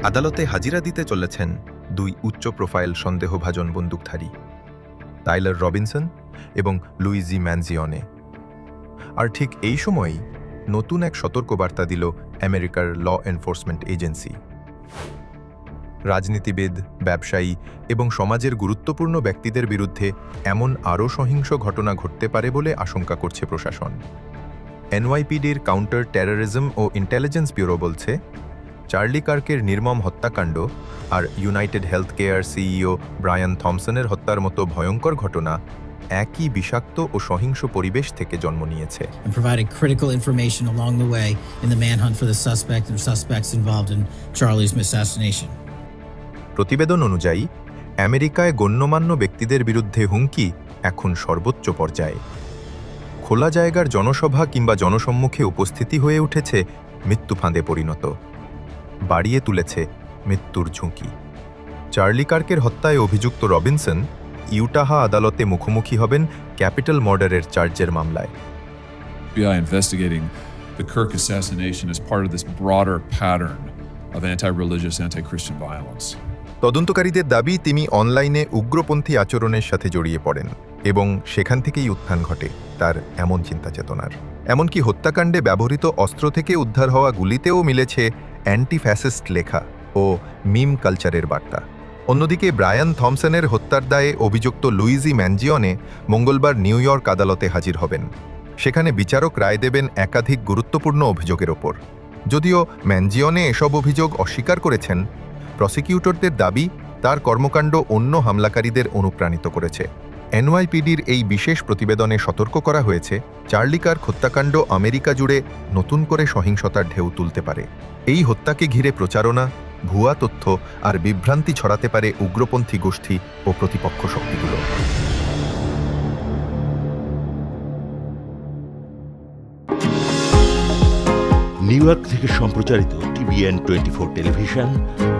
আদালতে হাজিরা দিতে চলেছেন দুই উচ্চ প্রোফাইল সন্দেহভাজন বন্দুকধারী, টাইলার রবিনসন এবং লুইজি ম্যানজিওনে। আর ঠিক এই সময়ই নতুন এক সতর্কবার্তা দিল আমেরিকার ল এনফোর্সমেন্ট এজেন্সি। রাজনীতিবিদ, ব্যবসায়ী এবং সমাজের গুরুত্বপূর্ণ ব্যক্তিদের বিরুদ্ধে এমন আরও সহিংস ঘটনা ঘটতে পারে বলে আশঙ্কা করছে প্রশাসন। এনওয়াইপিডির কাউন্টার টেররিজম ও ইন্টেলিজেন্স ব্যুরো বলছে, চার্লি কার্কের নির্মম হত্যাকাণ্ড আর United Health Care CEO Brian থমসনের হত্যার মতো ভয়ঙ্কর ঘটনা একই বিষাক্ত ও সহিংস পরিবেশ থেকে জন্ম নিয়েছে। Providing critical information along the way in the manhunt for the suspect and suspects involved in Charlie's assassination. প্রতিবেদন অনুযায়ী আমেরিকায় গণ্যমান্য ব্যক্তিদের বিরুদ্ধে হুমকি এখন সর্বোচ্চ পর্যায়ে। খোলা জায়গার জনসভা কিংবা জনসম্মুখে উপস্থিতি হয়ে উঠেছে মৃত্যুফাঁদে পরিণত, বাড়িয়ে তুলেছে মৃত্যুর ঝুঁকি। চার্লি কার্কের হত্যায় অভিযুক্ত রবিনসন ইউটাহা আদালতে মুখোমুখি হবেন ক্যাপিটাল মার্ডারের চার্জের মামলায়। FBI investigating the Kirk assassination as part of this broader pattern of anti-religious, anti-Christian violence. তদন্তকারীদের দাবি, তিনি অনলাইনে উগ্রপন্থী আচরণের সাথে জড়িয়ে পড়েন এবং সেখান থেকেই উত্থান ঘটে তার এমন চিন্তা চেতনার। এমনকি হত্যাকাণ্ডে ব্যবহৃত অস্ত্র থেকে উদ্ধার হওয়া গুলিতেও মিলেছে অ্যান্টি ফ্যাসিস্ট লেখা ও মিম কালচারের বার্তা। অন্যদিকে ব্রায়ান থমসনের হত্যার দায়ে অভিযুক্ত লুইজি ম্যানজিওনে মঙ্গলবার নিউ ইয়র্ক আদালতে হাজির হবেন। সেখানে বিচারক রায় দেবেন একাধিক গুরুত্বপূর্ণ অভিযোগের ওপর। যদিও ম্যানজিওনে এসব অভিযোগ অস্বীকার করেছেন, প্রসিকিউটরদের দাবি তার কর্মকাণ্ড অন্য হামলাকারীদের অনুপ্রাণিত করেছে। এনওয়াইপিডির এই বিশেষ প্রতিবেদনে সতর্ক করা হয়েছে, চার্লি কার্ক হত্যাকাণ্ড আমেরিকা জুড়ে নতুন করে সহিংসতার ঢেউ তুলতে পারে। এই হত্যাকে ঘিরে প্রচারণা, ভুয়া তথ্য আর বিভ্রান্তি ছড়াতে পারে উগ্রপন্থী গোষ্ঠী ও প্রতিপক্ষ শক্তিগুলো। নিউ ইয়র্ক থেকে সম্প্রচারিত TVN 24 টেলিভিশন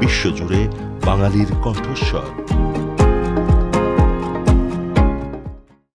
বিশ্বজুড়ে বাঙালির কণ্ঠস্বর।